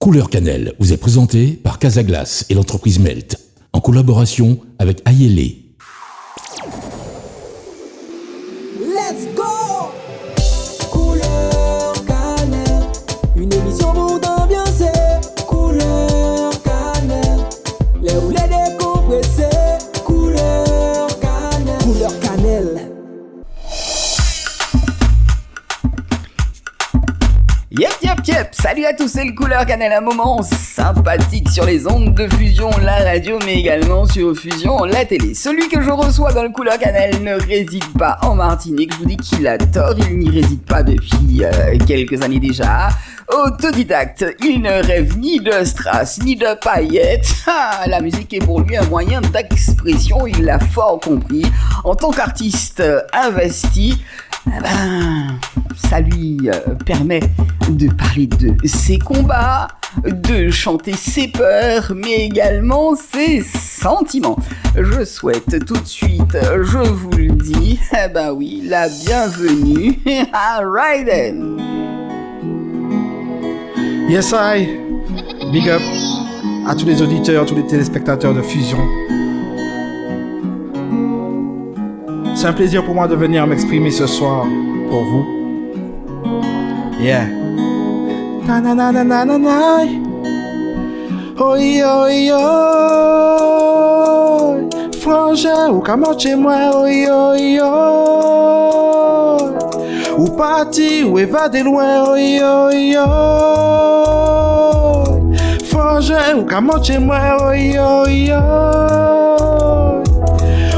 Couleur Cannelle vous est présenté par Casaglace et l'entreprise Melt, en collaboration avec Ayele. Let's go! Couleur Cannelle, une émission pour t'ambiancer. Couleur Cannelle, les roulets décompressés. Couleur Cannelle, Couleur Cannelle. Yep, salut à tous, c'est le Couleur Cannelle, un moment sympathique sur les ondes de Fusion, la radio, mais également sur Fusion, la télé. Celui que je reçois dans le Couleur Cannelle ne réside pas en Martinique, je vous dis qu'il a tort, il n'y réside pas depuis quelques années déjà. Autodidacte, il ne rêve ni de strass, ni de paillettes. La musique est pour lui un moyen d'expression, il l'a fort compris. En tant qu'artiste investi, ça lui permet de parler de ses combats, de chanter ses peurs, mais également ses sentiments. Je souhaite tout de suite, je vous le dis, oui, la bienvenue à Raiden. Yes, I. Big up à tous les auditeurs, tous les téléspectateurs de Fusion. C'est un plaisir pour moi de venir m'exprimer ce soir pour vous. Yeah. Na na na na na na na. Oi oi oi. Frangin ou camoche moi oi oi oi. Ou parti ou évadé loin oi oi oi. Frangin ou camoche moi oi oi oi.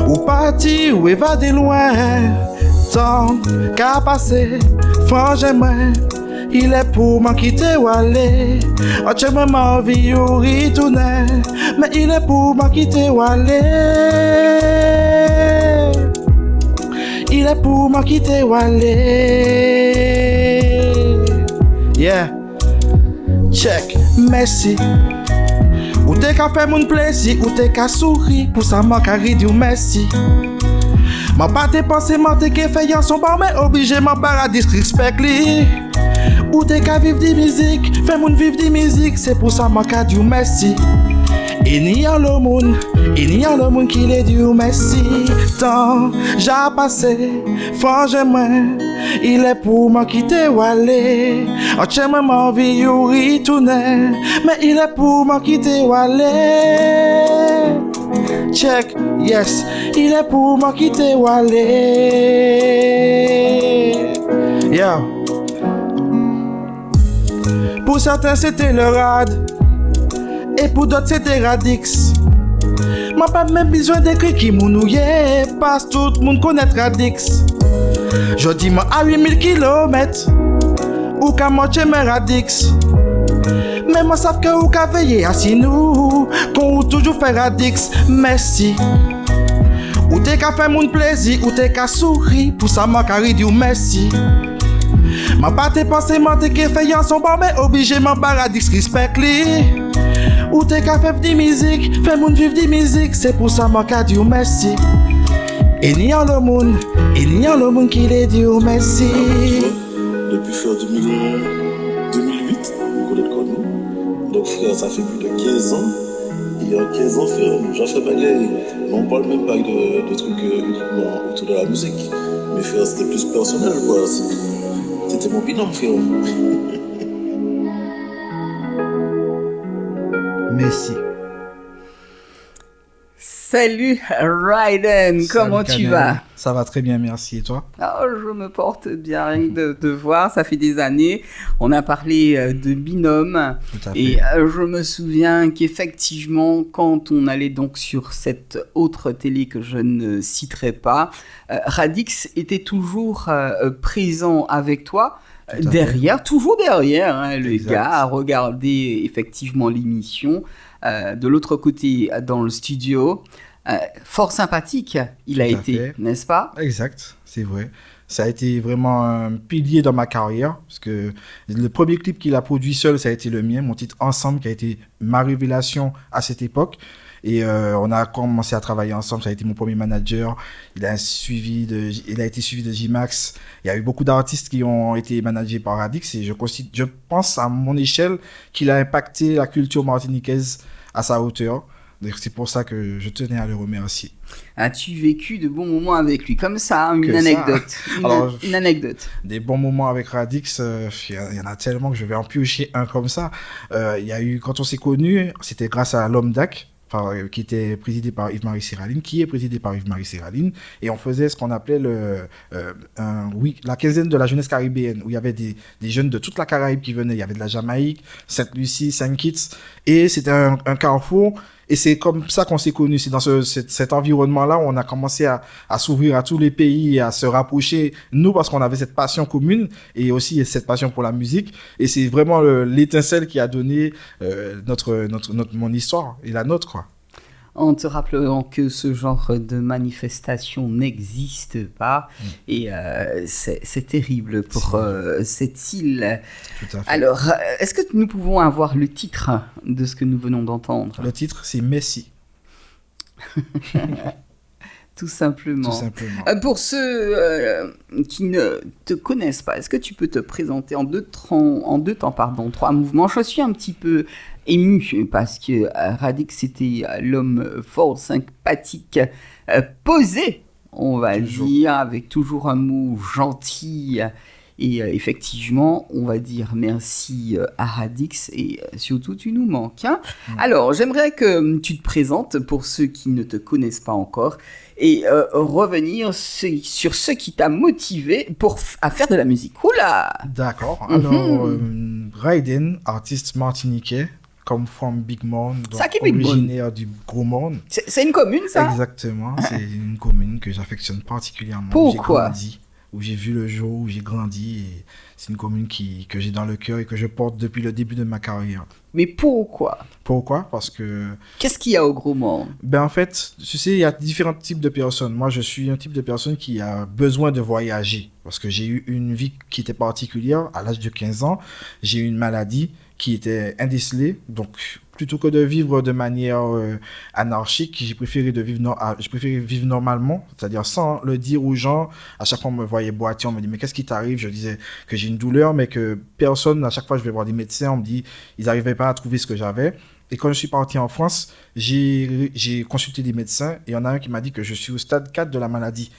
Ou parti ou évadé loin. Tant qu'à passer, frangin moi, il est pour m'en quitter ou aller. En j'ai même envie ou retourner, mais il est pour m'en quitter ou aller. Il est pour m'en quitter ou aller. Yeah. Check, merci. Ou t'es qu'à faire mon plaisir, ou t'es qu'à sourire, pour ça m'a carré du merci. M'a pas dépensé, m'a t'es qu'à faire son bar, mais obligé m'a paradis respect li. Ou t'es qu'à vivre des musiques, fais mon vivre des musiques, c'est pour ça m'a qu'à du merci. Et ni en le monde qui l'est du merci. Tant j'ai passé, frangin moi, il est pour m'en quitter ou aller. En j'ai même envie ou retourner, mais il est pour m'en quitter ou aller. Check, yes, il est pour m'en quitter ou aller. Yeah. Pour certains c'était le rad, et pour d'autres c'était Radix. M'a pas même besoin d'écrire qui mounouye, parce que tout le monde connaît Radix. Je dis moi à 8000 km, ou qu'à moitié mes Radix. Mais moi savent que ou qu'à veiller assis nous, qu'on toujours fait Radix, merci. Ou t'es qu'à faire mon plaisir, ou t'es qu'à sourire, pour ça m'a carré du merci. M'a pas t'es pensé, m'a t'es qu'à faire son bar, mais obligé m'a Radix respect li. Ou t'es qu'à faire des musiques, fais mon vivre des musiques, c'est pour ça m'a qu'à dire merci. Et ni en le monde qui l'est dit merci. Depuis fin 2008, vous connaissez le nous. Donc frère, ça fait plus de 15 ans. Il y a 15 ans, frère, j'en fais bagaille. Mais on parle même pas de trucs uniquement autour de la musique. Mais frère, c'était plus personnel, quoi. C'était mon binôme, frère. Merci. Salut Raiden, comment tu vas? Ça va très bien, merci. Et toi? Oh, je me porte bien, rien que de voir, ça fait des années. On a parlé de binôme. Tout à fait. Et je me souviens qu'effectivement, quand on allait donc sur cette autre télé que je ne citerai pas, Radix était toujours présent avec toi. Toujours derrière, hein, le gars a regardé effectivement l'émission de l'autre côté dans le studio. Fort sympathique, il a été, n'est-ce pas? Exact, c'est vrai. Ça a été vraiment un pilier dans ma carrière, parce que le premier clip qu'il a produit seul, ça a été le mien, mon titre Ensemble, qui a été ma révélation à cette époque. Et on a commencé à travailler ensemble. Ça a été mon premier manager. Il a été suivi de J-Max. Il y a eu beaucoup d'artistes qui ont été managés par Radix. Et je pense à mon échelle qu'il a impacté la culture martiniquaise à sa hauteur. Donc c'est pour ça que je tenais à le remercier. As-tu vécu de bons moments avec lui? Comme ça, hein, une Que anecdote. ça. Une anecdote. Des bons moments avec Radix, il y en a tellement que je vais en piocher un comme ça. Il y a eu, quand on s'est connus, c'était grâce à l'Homme DAC, qui était présidé par Yves-Marie Séraline, qui est présidé par Yves-Marie Séraline, et on faisait ce qu'on appelait la quinzaine de la jeunesse caribéenne, où il y avait des jeunes de toute la Caraïbe qui venaient. Il y avait de la Jamaïque, Sainte-Lucie, Saint-Kitts, et c'était un carrefour. Et c'est comme ça qu'on s'est connus. C'est dans cet environnement-là où on a commencé à s'ouvrir à tous les pays et à se rapprocher, nous, parce qu'on avait cette passion commune et aussi cette passion pour la musique. Et c'est vraiment l'étincelle qui a donné mon histoire et la nôtre, quoi. En te rappelant que ce genre de manifestation n'existe pas. Et c'est terrible pour cette île. Tout à fait. Alors, est-ce que nous pouvons avoir le titre de ce que nous venons d'entendre? Le titre, c'est Messi. Tout simplement. Tout simplement. Pour ceux qui ne te connaissent pas, est-ce que tu peux te présenter en deux temps, trois mouvements? Je suis un petit peu ému parce que Radix, c'était l'homme fort, sympathique, posé, on va dire, avec toujours un mot gentil. Et effectivement, on va dire merci à Radix et surtout, tu nous manques. Hein. Alors, j'aimerais que tu te présentes pour ceux qui ne te connaissent pas encore et revenir sur ce qui t'a motivé à faire de la musique. Oula! D'accord. Alors, Raiden, artiste martiniquais, come from Big Mound, donc originaire du Gros Mound. C'est une commune, ça? Exactement, c'est une commune que j'affectionne particulièrement. Pourquoi? Où j'ai vu le jour, où j'ai grandi. Et c'est une commune que j'ai dans le cœur et que je porte depuis le début de ma carrière. Mais pourquoi? Pourquoi? Parce que... Qu'est-ce qu'il y a au Gros Mound? En fait, tu sais, il y a différents types de personnes. Moi, je suis un type de personne qui a besoin de voyager. Parce que j'ai eu une vie qui était particulière. À l'âge de 15 ans, j'ai eu une maladie qui était indécelée. Donc, plutôt que de vivre de manière anarchique, j'ai préféré vivre normalement, c'est-à-dire sans le dire aux gens. À chaque fois, on me voyait boiter, on me dit « Mais qu'est-ce qui t'arrive ?» Je disais que j'ai une douleur, mais que personne, à chaque fois, je vais voir des médecins, on me dit ils n'arrivaient pas à trouver ce que j'avais. Et quand je suis parti en France, j'ai consulté des médecins et il y en a un qui m'a dit que je suis au stade 4 de la maladie,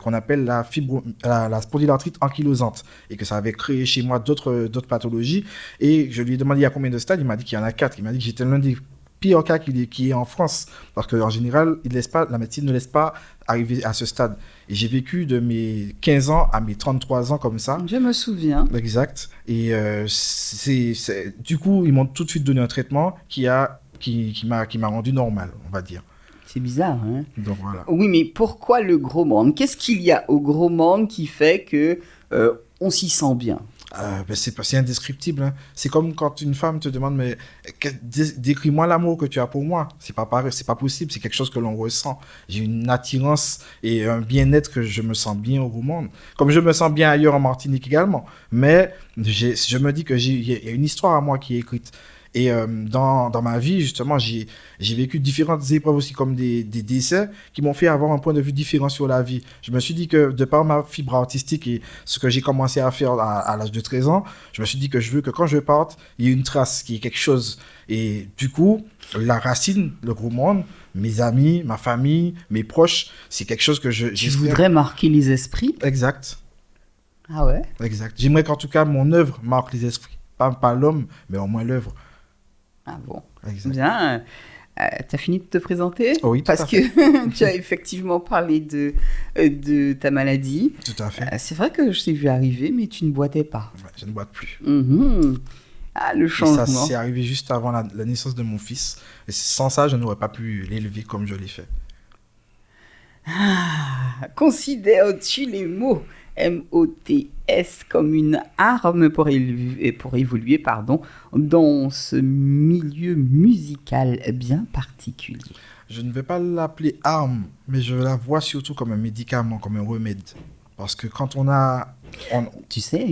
qu'on appelle la spondylarthrite ankylosante, et que ça avait créé chez moi d'autres pathologies. Et je lui ai demandé il y a combien de stades, il m'a dit qu'il y en a 4. Il m'a dit que j'étais l'un des pires cas qui est en France, parce qu'en général, la médecine ne laisse pas arriver à ce stade. Et j'ai vécu de mes 15 ans à mes 33 ans comme ça. Je me souviens. Exact. Et du coup, ils m'ont tout de suite donné un traitement qui m'a rendu normal, on va dire. C'est bizarre, hein? Donc voilà. Oui, mais pourquoi le Gros Mound? Qu'est-ce qu'il y a au Gros Mound qui fait que on s'y sent bien? C'est indescriptible. Hein. C'est comme quand une femme te demande mais décris-moi l'amour que tu as pour moi. C'est pas pareil, c'est pas possible. C'est quelque chose que l'on ressent. J'ai une attirance et un bien-être que je me sens bien au monde. Comme je me sens bien ailleurs en Martinique également. Mais je me dis que il y a une histoire à moi qui est écrite. Et dans ma vie, justement, j'ai vécu différentes épreuves aussi, comme des décès qui m'ont fait avoir un point de vue différent sur la vie. Je me suis dit que, de par ma fibre artistique et ce que j'ai commencé à faire à l'âge de 13 ans, je me suis dit que je veux que quand je parte, il y ait une trace, qu'il y ait quelque chose. Et du coup, la racine, le Gros Mound, mes amis, ma famille, mes proches, c'est quelque chose que Tu voudrais marquer les esprits? Exact. Ah ouais? Exact. J'aimerais qu'en tout cas, mon œuvre marque les esprits. Pas l'homme, mais au moins l'œuvre. Ah bon, exact. Bien. T'as fini de te présenter? Oui, tout à fait. Parce que tu as effectivement parlé de ta maladie. Tout à fait. C'est vrai que je t'ai vu arriver, mais tu ne boitais pas. Ouais, je ne boite plus. Ah, le changement. Et ça, c'est arrivé juste avant la naissance de mon fils. Et sans ça, je n'aurais pas pu l'élever comme je l'ai fait. Considères-tu les mots MOTS comme une arme pour évoluer dans ce milieu musical bien particulier? Je ne vais pas l'appeler arme, mais je la vois surtout comme un médicament, comme un remède. Parce que quand Tu sais,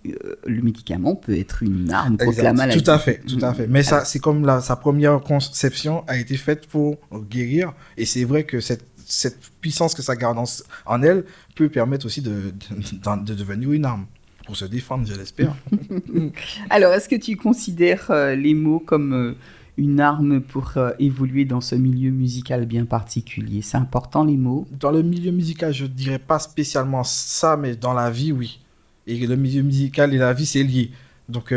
le médicament peut être une arme contre Exact. la maladie. Tout à fait. Mais ça, c'est comme sa première conception a été faite pour guérir. Et c'est vrai que cette puissance que ça garde en elle peut permettre aussi de devenir une arme pour se défendre, je l'espère. Alors, est-ce que tu considères les mots comme une arme pour évoluer dans ce milieu musical bien particulier? C'est important, les mots? Dans le milieu musical, je dirais pas spécialement ça, mais dans la vie, oui. Et le milieu musical et la vie, c'est lié. Donc,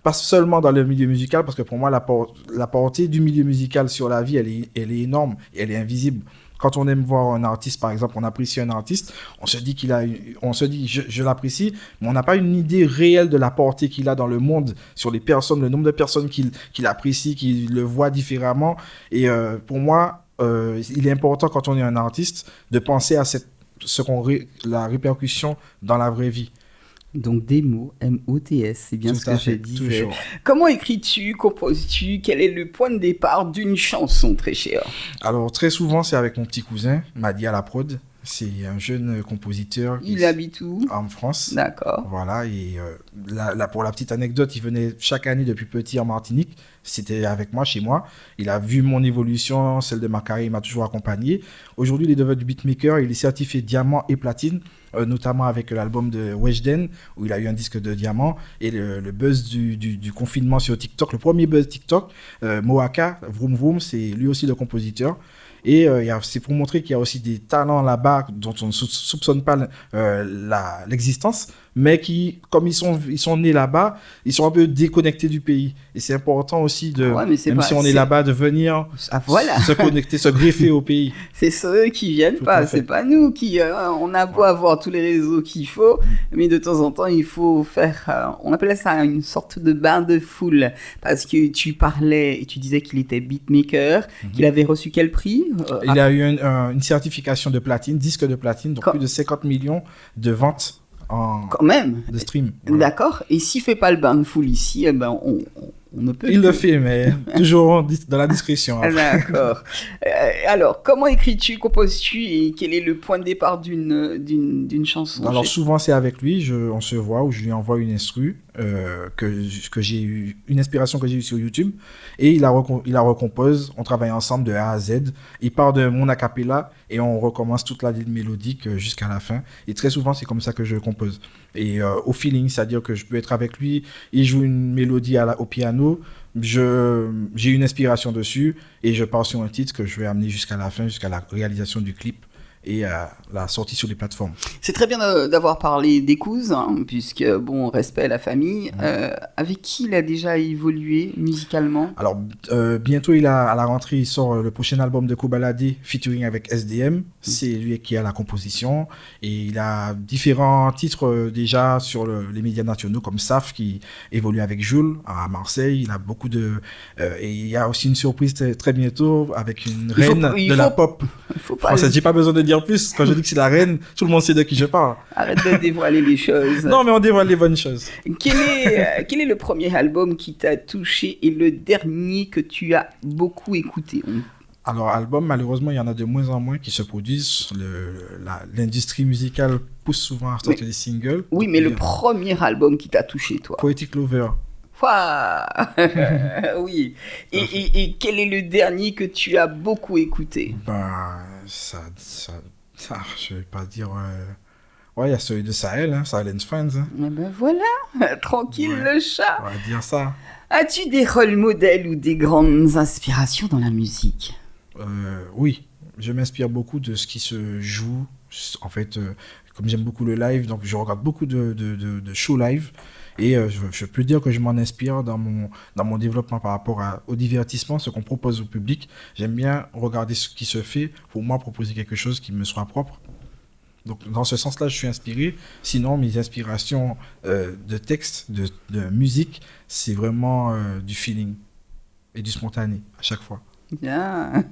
pas seulement dans le milieu musical, parce que pour moi, la portée du milieu musical sur la vie, elle est énorme, et elle est invisible. Quand on aime voir un artiste, par exemple, on apprécie un artiste, on se dit je l'apprécie, mais on n'a pas une idée réelle de la portée qu'il a dans le monde, sur les personnes, le nombre de personnes qu'il apprécie, qui le voient différemment. Et pour moi, il est important, quand on est un artiste, de penser à la répercussion dans la vraie vie. Donc des mots, M-O-T-S, c'est bien Tout ce à que je fait, disais. toujours. Comment écris-tu, composes-tu? Quel est le point de départ d'une chanson, très chère? Alors, très souvent, c'est avec mon petit cousin, Madi à la prod. C'est un jeune compositeur. Il habite où? En France. D'accord. Voilà, et là, pour la petite anecdote, il venait chaque année depuis petit en Martinique. C'était avec moi, chez moi. Il a vu mon évolution, celle de ma carrière, il m'a toujours accompagné. Aujourd'hui, il est devenu beatmaker, il est certifié diamant et platine, notamment avec l'album de Weshden, où il a eu un disque de diamant, et le buzz du confinement sur TikTok, le premier buzz TikTok, Moaka, Vroom Vroom, c'est lui aussi le compositeur. Et c'est pour montrer qu'il y a aussi des talents là-bas dont on ne soupçonne pas l'existence, mais qui, comme ils sont nés là-bas, ils sont un peu déconnectés du pays. Et c'est important aussi, même si on est là-bas, de venir se connecter, se greffer au pays. C'est ceux qui viennent pas, c'est pas nous qui... on a beau avoir tous les réseaux qu'il faut, mais de temps en temps, il faut faire... on appelait ça une sorte de bain de foule, parce que tu parlais et tu disais qu'il était beatmaker, qu'il avait reçu quel prix? Il a eu une certification de platine, disque de platine, donc plus de 50 millions de ventes quand même de stream. Voilà. D'accord. Et s'il fait pas le bain de foule ici, on ne peut. Il le fait, mais toujours dans la discrétion. D'accord. Alors, comment écris-tu, composes-tu et quel est le point de départ d'une chanson? Alors souvent c'est avec lui, on se voit, ou je lui envoie une instru que j'ai eu, une inspiration que j'ai eue sur YouTube, et il la recompose. On travaille ensemble de A à Z. Il part de mon a cappella et on recommence toute la ligne mélodique jusqu'à la fin. Et très souvent c'est comme ça que je compose. Et au feeling, c'est-à-dire que je peux être avec lui, il joue une mélodie au piano, j'ai une inspiration dessus et je pars sur un titre que je vais amener jusqu'à la fin, jusqu'à la réalisation du clip et la sortie sur les plateformes. C'est très bien d'avoir parlé d'Ecouz, puisque, bon, respect à la famille. Avec qui il a déjà évolué musicalement? Alors, bientôt, à la rentrée, il sort le prochain album de Kobalade, featuring avec SDM. C'est lui qui a la composition. Et il a différents titres déjà sur les médias nationaux, comme Saf, qui évolue avec Jules à Marseille. Il a beaucoup de... et il y a aussi une surprise très bientôt avec une reine de la pop. J'ai pas besoin de dire plus. Quand je dis que c'est la reine, tout le monde sait de qui je parle. Arrête de dévoiler les choses. Non, mais on dévoile les bonnes choses. Quel est le premier album qui t'a touché et le dernier que tu as beaucoup écouté? Alors, album, malheureusement, il y en a de moins en moins qui se produisent. L'industrie musicale pousse souvent à sortir des singles. Oui, mais le premier album qui t'a touché, toi? Poetic Lover. Oui. Et quel est le dernier que tu as beaucoup écouté? Je vais pas dire... Ouais, il y a celui de Sahel, Silence Friends. Eh ben voilà, tranquille le chat. On va dire ça. As-tu des rôles modèles ou des grandes inspirations dans la musique? Oui, je m'inspire beaucoup de ce qui se joue. En fait, comme j'aime beaucoup le live, donc je regarde beaucoup de shows live. Et je peux dire que je m'en inspire dans mon développement par rapport au divertissement, ce qu'on propose au public. J'aime bien regarder ce qui se fait pour moi proposer quelque chose qui me soit propre. Donc dans ce sens-là, je suis inspiré. Sinon, mes inspirations de texte, de musique, c'est vraiment du feeling et du spontané à chaque fois. Bien.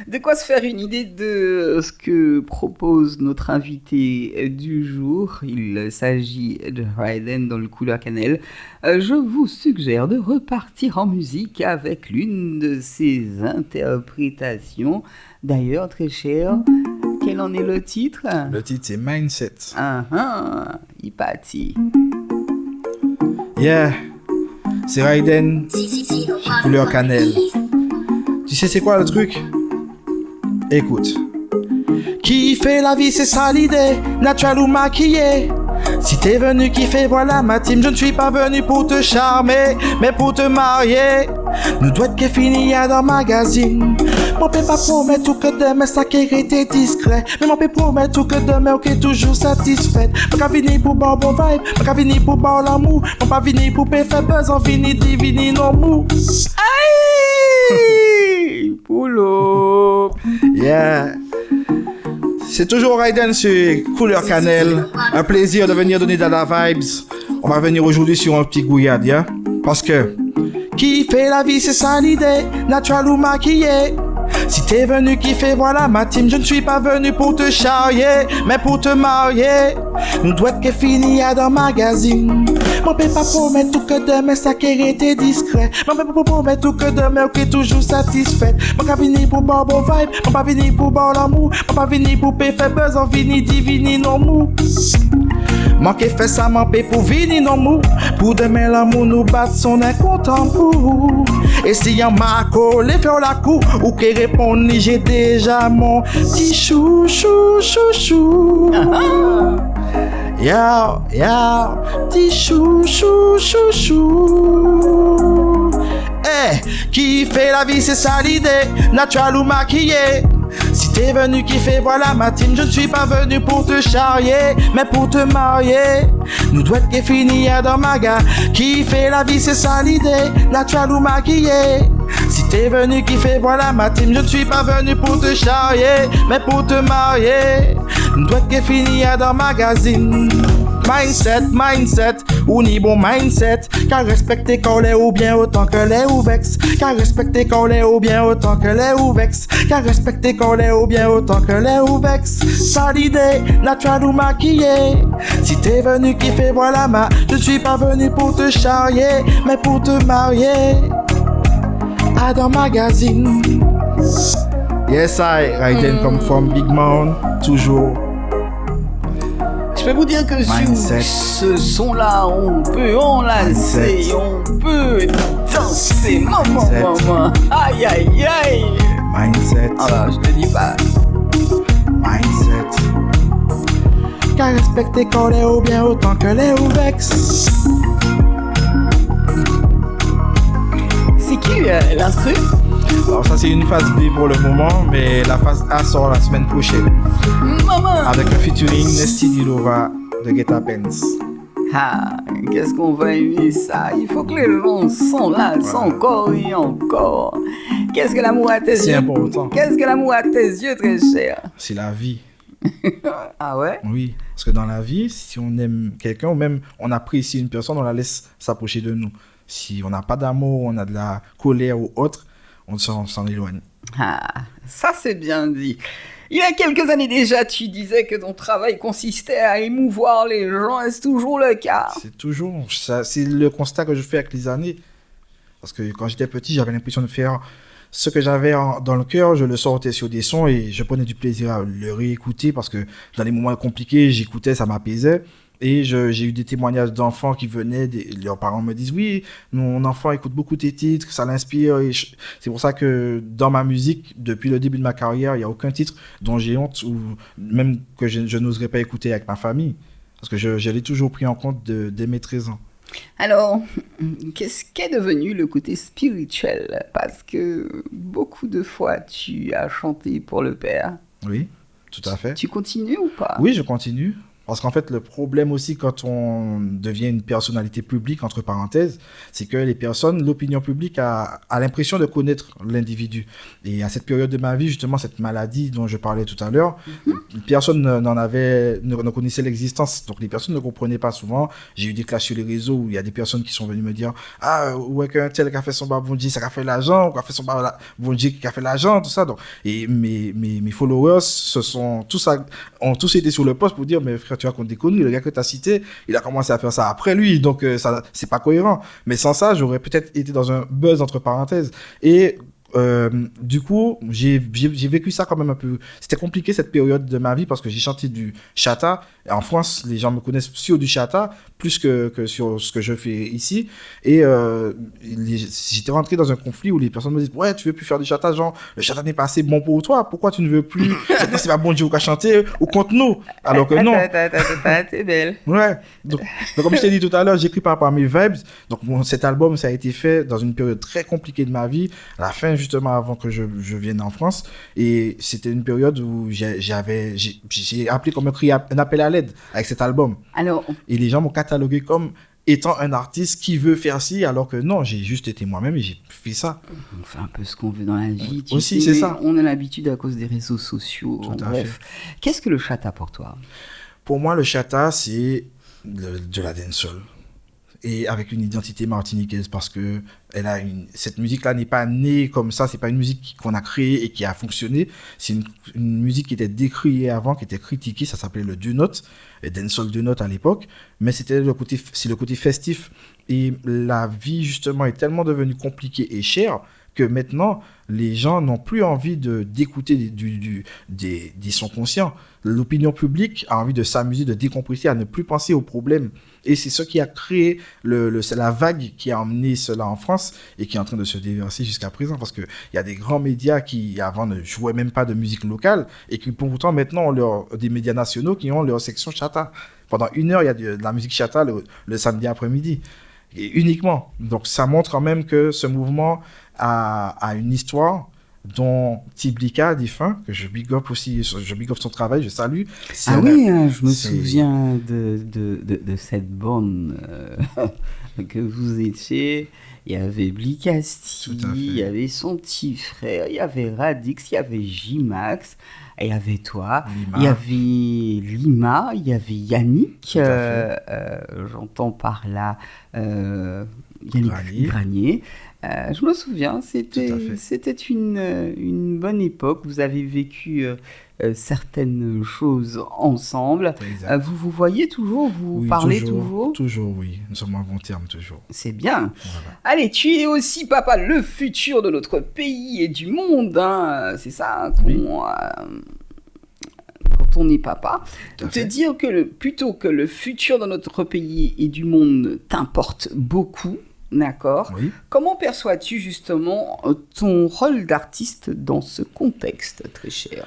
De quoi se faire une idée de ce que propose notre invité du jour. Il s'agit de Raiden dans le Couleur Cannelle. Je vous suggère de repartir en musique avec l'une de ses interprétations. D'ailleurs, très cher, quel en est le titre? Le titre, c'est Mindset. Il partit. Yeah, c'est Raiden, couleur cannelle. Tu sais c'est quoi le truc? Écoute. Kiffer la vie c'est ça l'idée, naturel ou maquillé. Si t'es venu kiffer voilà ma team, je ne suis pas venu pour te charmer, mais pour te marier. Nous doit être fini à dans magazine. Mon père pas promettre tout que demain ça qui était discret. Mais mon père promet tout que demain ok toujours satisfait. Pas qu'à venir pour bon vibe, pas qu'à venir pour bon l'amour. Pas venir pour faire buzz, on finit divini non mou. Aïe Poulot. Yeah. C'est toujours Raiden sur couleur cannelle. Un plaisir de venir donner de la vibes. On va venir aujourd'hui sur un petit gouillade, yeah? Parce que kiffer la vie c'est ça l'idée, naturel ou maquillé. Si t'es venu kiffer voilà ma team, je ne suis pas venu pour te charrier, mais pour te marier. Nous doit être fini à dans magazine. Mon père pas promet tout que demain ça qui était discret. Mon père pas promet tout que demain ok toujours satisfait. Mon pas venir pour bon vibe, mon pas venir pour bon l'amour, mon pas venir pour faire buzz, on finit divini non mou. Manquer fait ça, manquer pour venir non mou. Pour demain l'amour nous bat son incontent pour. Et si y'a m'a collé faire la cour, ou qui répond ni j'ai déjà mon petit chou chou chou chou. Ya ya petit chou chou chou chou. Eh, qui fait la vie c'est ça l'idée, naturel ou maquillé. Si t'es venu kiffer voilà ma team, je ne suis pas venu pour te charrier, mais pour te marier. Nous doit être fini à dans ma gare. Kiffer la vie c'est ça l'idée, naturel ou maquillé. Si t'es venu kiffer voilà ma team, je ne suis pas venu pour te charrier, mais pour te marier. Nous doit être fini à dans magazine. Mindset, ou ni bon mindset. Car respecter qu'on l'est ou bien autant que les ou vex. Car respecter qu'on l'est ou bien autant que les ou vex. Car respecter qu'on l'est ou bien autant que les ou vex. Ça l'idée, naturel ou maquillé. Si t'es venu kiffer voilà ma, je suis pas venu pour te charrier, mais pour te marier. Adam Magazine. Yes I, Raiden come from Big Mound, toujours. Je peux vous dire que Mindset. sur ce son-là, on peut enlacer, Mindset. on peut danser, maman, Mindset. maman, aïe, aïe, aïe. Mindset, Ah bah, je te dis pas. mindset. Car respecter qu'on l'est ou bien autant que les ou vex. C'est qui l'instru? Alors ça c'est une phase B pour le moment, mais la phase A sort la semaine prochaine. Maman. Avec un featuring Nesty Dilova de Get Pence. Ah, qu'est-ce qu'on va aimer ça? Il faut que les gens s'enlacent encore et encore. Qu'est-ce que l'amour à tes C'est yeux? important. Qu'est-ce que l'amour à tes yeux, très cher? C'est la vie. Ah ouais? Oui, parce que dans la vie, si on aime quelqu'un ou même on apprécie une personne, on la laisse s'approcher de nous. Si on n'a pas d'amour, on a de la colère ou autre, on s'en éloigne. Ah, ça c'est bien dit. Il y a quelques années déjà, tu disais que ton travail consistait à émouvoir les gens. Est-ce toujours le cas? C'est toujours ça, c'est le constat que je fais avec les années. Parce que quand j'étais petit, j'avais l'impression de faire ce que j'avais dans le cœur, je le sortais sur des sons et je prenais du plaisir à le réécouter parce que dans les moments compliqués, j'écoutais, ça m'apaisait. Et j'ai eu des témoignages d'enfants qui venaient, leurs parents me disent « Oui, mon enfant écoute beaucoup tes titres, ça l'inspire. » C'est pour ça que dans ma musique, depuis le début de ma carrière, il n'y a aucun titre dont j'ai honte ou même que je n'oserais pas écouter avec ma famille. Parce que je l'ai toujours pris en compte dès mes 13 ans. Alors, qu'est-ce qu'est devenu le côté spirituel? Parce que beaucoup de fois, tu as chanté pour le Père. Oui, tout à fait. Tu continues ou pas? Oui, je continue. Parce qu'en fait, le problème aussi quand on devient une personnalité publique, entre parenthèses, c'est que les personnes, l'opinion publique a l'impression de connaître l'individu. Et à cette période de ma vie, justement, cette maladie dont je parlais tout à l'heure, personne ne connaissait l'existence. Donc les personnes ne comprenaient pas souvent. J'ai eu des clashs sur les réseaux où il y a des personnes qui sont venues me dire « Ah, ouais, qu'un tel qui a fait son baboundi, ça a fait l'argent, ou qui a fait son baboundi qui a fait l'argent, tout ça. » Donc, et mes followers ont tous été sur le poste pour dire « Mais frère, tu racontes des conneries, le gars que tu as cité, il a commencé à faire ça après lui, donc ça c'est pas cohérent. » Mais sans ça, j'aurais peut-être été dans un buzz entre parenthèses. Et Du coup, j'ai vécu ça quand même un peu. C'était compliqué cette période de ma vie parce que j'ai chanté du chata. Et en France, les gens me connaissent sur du chata plus que sur ce que je fais ici. Et j'étais rentré dans un conflit où les personnes me disent ouais, tu veux plus faire du chata, genre le chata n'est pas assez bon pour toi. Pourquoi tu ne veux plus? C'est pas bon Dieu qu'à chanter ou contre nous. Alors que non. T'es belle. Ouais. Donc, comme je t'ai dit tout à l'heure, j'écris par rapport à mes vibes. Donc cet album, ça a été fait dans une période très compliquée de ma vie, à la fin justement avant que je vienne en France. Et c'était une période où j'ai appelé comme un appel à l'aide avec cet album. Alors, et les gens m'ont catalogué comme étant un artiste qui veut faire ci, alors que non, j'ai juste été moi-même et j'ai fait ça. on fait un peu ce qu'on veut dans la vie. Tu Aussi, sais, c'est ça. On a l'habitude à cause des réseaux sociaux. Tout à Bref. Qu'est-ce que le chata pour toi? Pour moi, le chata, c'est de la dancehall. Et avec une identité martiniquaise parce que cette musique-là n'est pas née comme ça, c'est pas une musique qu'on a créée et qui a fonctionné, c'est une musique qui était décriée avant, qui était critiquée, ça s'appelait le deux notes, le dancehall deux notes à l'époque, mais c'est le côté festif. Et la vie justement est tellement devenue compliquée et chère que maintenant, les gens n'ont plus envie d'écouter des sons conscients. L'opinion publique a envie de s'amuser, de décompresser, à ne plus penser aux problèmes. Et c'est ce qui a créé c'est la vague qui a emmené cela en France et qui est en train de se déverser jusqu'à présent. Parce qu'il y a des grands médias qui, avant, ne jouaient même pas de musique locale et qui, pourtant, maintenant, ont des médias nationaux qui ont leur section chata. Pendant 1 heure, il y a de la musique chata le samedi après-midi. Et uniquement. Donc, ça montre quand même que ce mouvement a une histoire dont Tiblika, défunt, que je big up aussi, je big up son travail, je salue. Je me souviens de cette bande que vous étiez. Il y avait Blikasti, il y avait son petit frère, il y avait Radix, il y avait J-Max, il y avait toi, Lima. il y avait Lima, il y avait Yannick, j'entends par là Yannick Granier. Je me souviens, c'était une bonne époque. Vous avez vécu certaines choses ensemble. Vous voyez toujours, vous parlez toujours. Toujours, oui. Nous sommes en bon terme, toujours. C'est bien. Voilà. Allez, tu es aussi, papa, le futur de notre pays et du monde. Hein. C'est ça quand on est papa. Te dire que plutôt que le futur de notre pays et du monde t'importe beaucoup. D'accord. Oui. Comment perçois-tu justement ton rôle d'artiste dans ce contexte, très cher?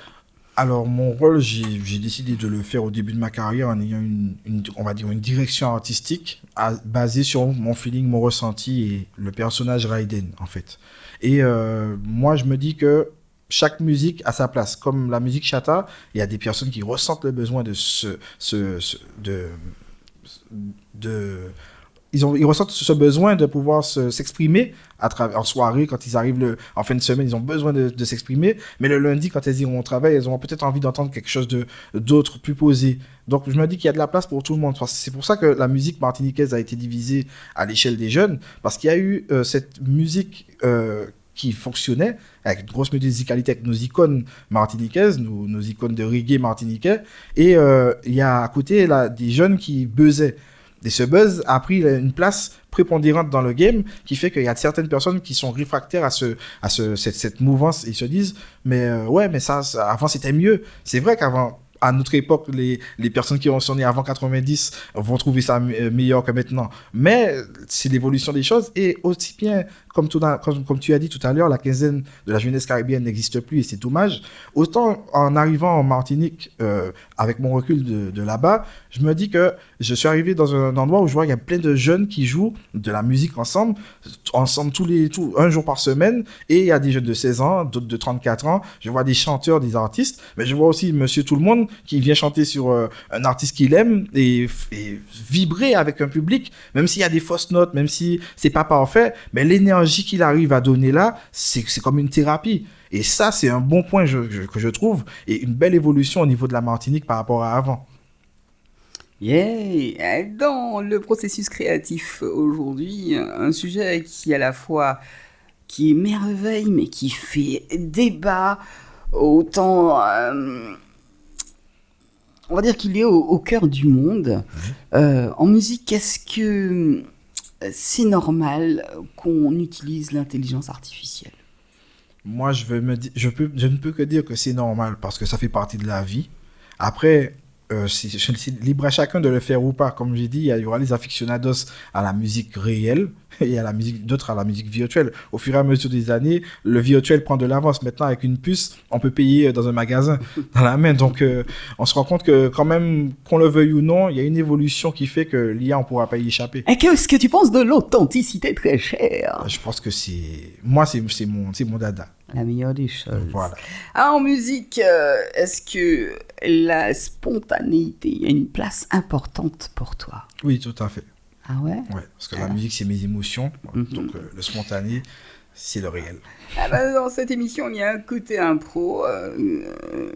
Alors, mon rôle, j'ai décidé de le faire au début de ma carrière en ayant on va dire une direction artistique basée sur mon feeling, mon ressenti et le personnage Raiden, en fait. Et moi, je me dis que chaque musique a sa place. Comme la musique chata, il y a des personnes qui ressentent le besoin ils ressentent ce besoin de pouvoir s'exprimer en soirée, quand ils arrivent en fin de semaine, ils ont besoin de s'exprimer. Mais le lundi, quand elles iront au travail, elles auront peut-être envie d'entendre quelque chose d'autre, plus posé. Donc, je me dis qu'il y a de la place pour tout le monde. C'est pour ça que la musique martiniquaise a été divisée à l'échelle des jeunes, parce qu'il y a eu cette musique qui fonctionnait avec une grosse musicalité, avec nos icônes martiniquaises, nos icônes de reggae martiniquais. Et il y a à côté des jeunes qui buzzaient. Et ce buzz a pris une place prépondérante dans le game qui fait qu'il y a certaines personnes qui sont réfractaires à cette mouvance et ils se disent mais ça avant c'était mieux. C'est vrai qu'avant, à notre époque, les personnes qui sont nées avant 90 vont trouver ça meilleur que maintenant. Mais c'est l'évolution des choses et aussi bien, comme tu as dit tout à l'heure, la quinzaine de la jeunesse caribéenne n'existe plus et c'est dommage. Autant en arrivant en Martinique, avec mon recul de là-bas, je me dis que je suis arrivé dans un endroit où je vois qu'il y a plein de jeunes qui jouent de la musique ensemble un jour par semaine. Et il y a des jeunes de 16 ans, d'autres de 34 ans. Je vois des chanteurs, des artistes, mais je vois aussi Monsieur Tout-le-Monde qui vient chanter sur un artiste qu'il aime et vibrer avec un public, même s'il y a des fausses notes, même si c'est pas parfait, mais l'énergie qu'il arrive à donner là, c'est comme une thérapie. Et ça, c'est un bon point que je trouve et une belle évolution au niveau de la Martinique par rapport à avant. Yeah. Dans le processus créatif aujourd'hui, un sujet qui à la fois qui émerveille mais qui fait débat, autant on va dire qu'il est au cœur du monde. En musique, est-ce que c'est normal qu'on utilise l'intelligence artificielle? Moi, je ne peux que dire que c'est normal parce que ça fait partie de la vie. Après, c'est libre à chacun de le faire ou pas. Comme j'ai dit, il y aura les aficionados à la musique réelle et d'autres à la musique virtuelle. Au fur et à mesure des années, le virtuel prend de l'avance. Maintenant, avec une puce, on peut payer dans un magasin, dans la main. Donc, on se rend compte que quand même, qu'on le veuille ou non, il y a une évolution qui fait que l'IA, on ne pourra pas y échapper. Et qu'est-ce que tu penses de l'authenticité très chère? Je pense que c'est mon dada. La meilleure des choses. Voilà. Ah, en musique, est-ce que la spontanéité a une place importante pour toi? Oui, tout à fait. Ah ouais? Ouais, parce que la musique, c'est mes émotions. Donc, le spontané, c'est le réel. Ah bah, dans cette émission, il y a un côté impro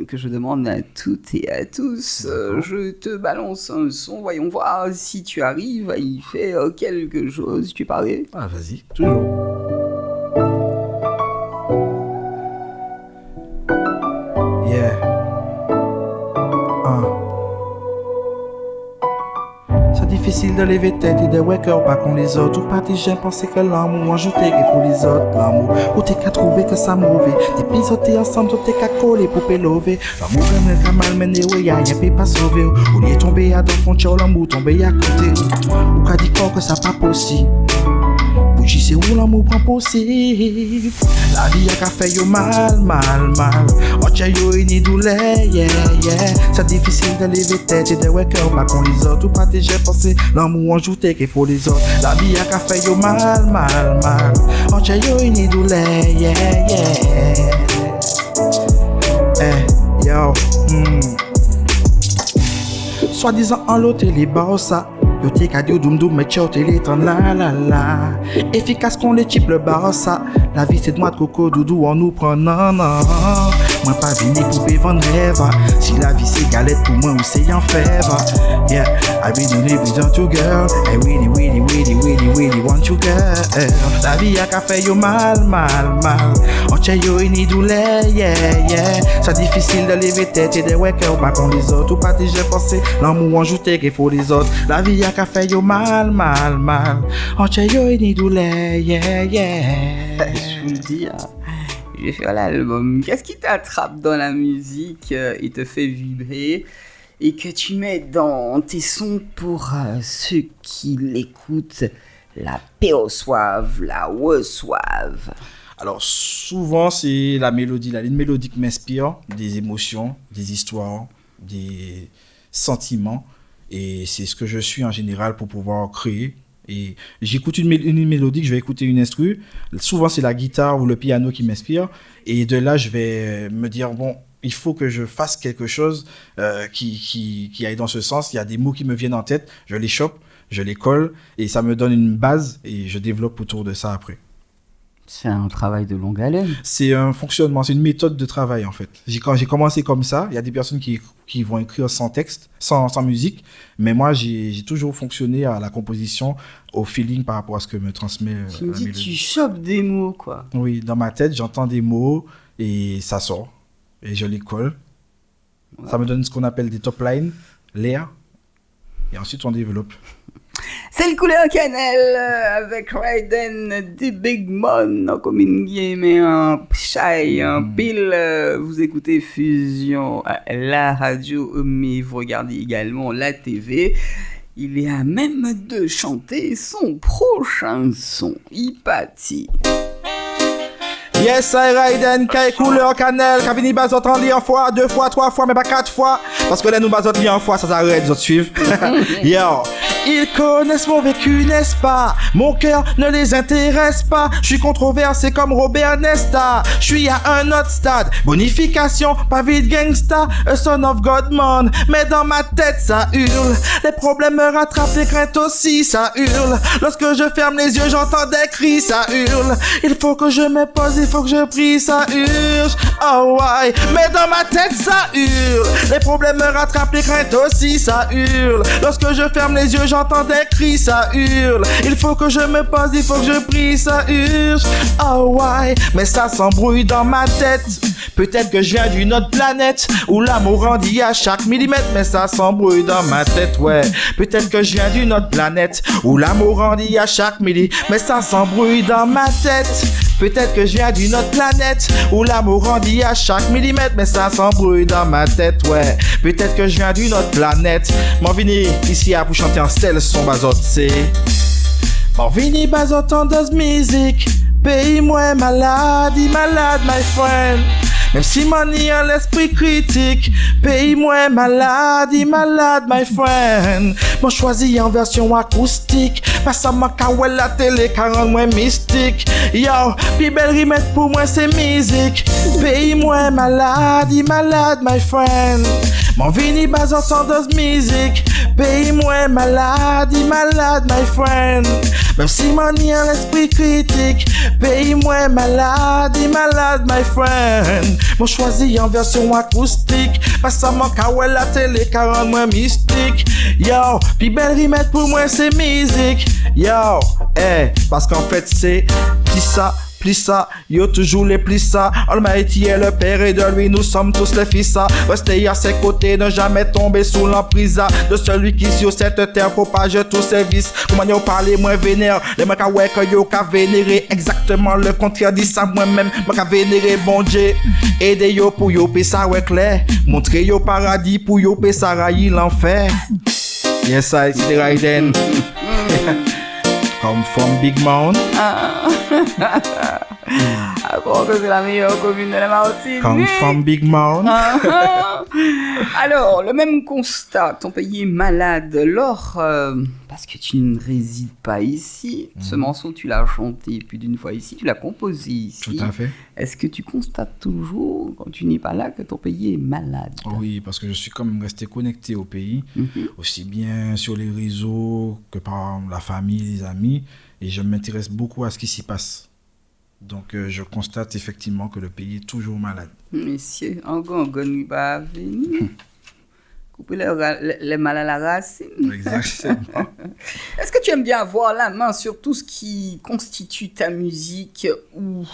que je demande à toutes et à tous. Je te balance un son, voyons voir si tu arrives à y faire quelque chose. Tu parlais? Ah, vas-y, toujours. Yeah. C'est difficile de lever tête et de wake up pas qu'on les autres. Ou pas tes gens penser que l'amour ajouté qu'il faut les autres. L'amour, ou t'es qu'à trouver que ça mauvais. Des pisotés ensemble, t'es qu'à coller pour pélover. L'amour est qu'à malmener, ouais, y'a peut pas sauver. Ou lié tomber à dans frontière, l'amour tomber à côté. Ou qu'à dire que ça pas possible. Bougie c'est où l'amour prend possible. La vie a qu'à faire yo mal. On tient yo une douleur, yeah. C'est difficile de lever tête et de wake up pas qu'on les autres. Ou pas déjà pensé l'amour ajouté qu'il faut les autres. La vie a qu'à faire yo mal. On tient yo une douleur, yeah. Yo, Soi-disant en l'autre les barça. Yo t'es qu'à dire doum mais tchao t'es les temps la. Efficace qu'on les types le barça. La vie c'est de moi de coco doudou on nous prend non. Moi pas vini pour vendre rêve. Si la vie c'est galette pour moi ou c'est en fève. Yeah, I really want you girl. I really want you girl. La vie a qu'à faire yo mal. On tient yo une douleur, yeah. C'est difficile de lever tête et de wake up pas qu'on les autres. Ou pas déjà pensé l'amour ajouté qu'il faut les autres. La vie a qu'à faire yo mal. On tient yo une douleur, yeah. Je vous le dis, je vais faire l'album. Qu'est-ce qui t'attrape dans la musique et te fait vibrer et que tu mets dans tes sons pour ceux qui l'écoutent, la perçoivent, la reçoivent? Alors souvent c'est la mélodie, la ligne mélodique m'inspire des émotions, des histoires, des sentiments et c'est ce que je suis en général pour pouvoir créer. Et j'écoute une mélodie, je vais écouter une instru. Souvent, c'est la guitare ou le piano qui m'inspire. Et de là, je vais me dire, bon, il faut que je fasse quelque chose qui aille dans ce sens. Il y a des mots qui me viennent en tête, je les chope, je les colle. Et ça me donne une base et je développe autour de ça après. C'est un travail de longue haleine. C'est un fonctionnement, c'est une méthode de travail en fait. Quand j'ai commencé comme ça, il y a des personnes qui vont écrire sans texte, sans musique, mais moi j'ai toujours fonctionné à la composition, au feeling par rapport à ce que me transmet tu me dis, tu chopes des mots quoi. Oui, dans ma tête, j'entends des mots et ça sort. Et je les colle. Ouais. Ça me donne ce qu'on appelle des top lines, l'air, et ensuite on développe. C'est le couleur cannelle avec Raiden des Big Mon comme une game et un shy, un pile. Vous écoutez Fusion, la radio, mais vous regardez également la TV. Il est à même de chanter son prochain son, Hypatie. Yes, I Raiden, Kay couleur cannelle, qu'a vini bazot en li en fois, 2 fois, 3 fois, mais pas 4 fois. Parce que là, nous bazot li en fois, ça s'arrête, vous suivez. Yo. Ils connaissent mon vécu, n'est-ce pas? Mon cœur ne les intéresse pas. Je suis controversé comme Robert Nesta. Je suis à un autre stade. Bonification, pas vite gangsta. A son of Godman. Mais dans ma tête, ça hurle. Les problèmes me rattrapent, les craintes aussi, ça hurle. Lorsque je ferme les yeux, j'entends des cris, ça hurle. Il faut que je me pose, il faut que je prie, ça urge. Oh ouais. Mais dans ma tête, ça hurle. Les problèmes me rattrapent, les craintes aussi, ça hurle. Lorsque je ferme les yeux, j'entends des cris, ça hurle. Il faut que je me pose, il faut que je prie, ça urge. Oh ouais, mais ça s'embrouille dans ma tête. Peut-être que je viens d'une autre planète où l'amour rendit à chaque millimètre, mais ça s'embrouille dans ma tête, ouais. Peut-être que je viens d'une autre planète où l'amour rendit à chaque millimètre, mais ça s'embrouille dans ma tête. Peut-être que je viens d'une autre planète où l'amour rendit à chaque millimètre, mais ça s'embrouille dans ma tête, ouais. Peut-être que je viens d'une autre planète. M'en vini ici à pour chanter en style son bazot, c'est. M'en vini bazot en dos musique. Pays-moi malade, malade, my friend. Même si mon y a l'esprit critique, pays-moi malade, malade, my friend. M'en choisi en version acoustique, pas ça m'a kawel la télé, car rend moi mystique. Yo, pi belle rimette pour moi c'est musique. Pays-moi malade, malade, my friend. M'en vini bazant sans dose musique. Pays-moi malade, malade, my friend. Même si mon y a l'esprit critique, pays-moi malade, malade, my friend. M'en choisi en version acoustique, pas ça m'a kawel la télé, car rend moi mystique. Yo, pi belle rimette pour moi c'est musique. Yo, parce qu'en fait c'est qui ça? Plis ça, yo toujours les plis ça. Almighty est le père et de lui nous sommes tous les fils ça. Rester à ses côtés, ne jamais tomber sous l'emprise de celui qui sur cette terre propage tous ses vices. Comment yo parler moins vénère, les mecs à ouais que yo ka vénérer exactement le contraire dit ça moi-même. Moi ka vénérer bon Dieu, aider yo pour yo payer ça ouais clair. Montrer yo paradis pour yo payer ça railler l'enfer. Yes I see the right then. Come from Big Mound. À croire que c'est la meilleure commune de la Martinique. Come from Big Mound. Alors, le même constat, ton pays est malade. Laure, parce que tu ne résides pas ici, ce morceau tu l'as chanté plus d'une fois ici, tu l'as composé ici. Tout à fait. Est-ce que tu constates toujours, quand tu n'es pas là, que ton pays est malade? Oui, parce que je suis quand même resté connecté au pays, aussi bien sur les réseaux que par la famille, les amis, et je m'intéresse beaucoup à ce qui s'y passe. Donc, je constate effectivement que le pays est toujours malade. Messieurs, encore un gonne va venir. Couper les mal à la racine. Exactement. Est-ce que tu aimes bien avoir la main sur tout ce qui constitue ta musique ou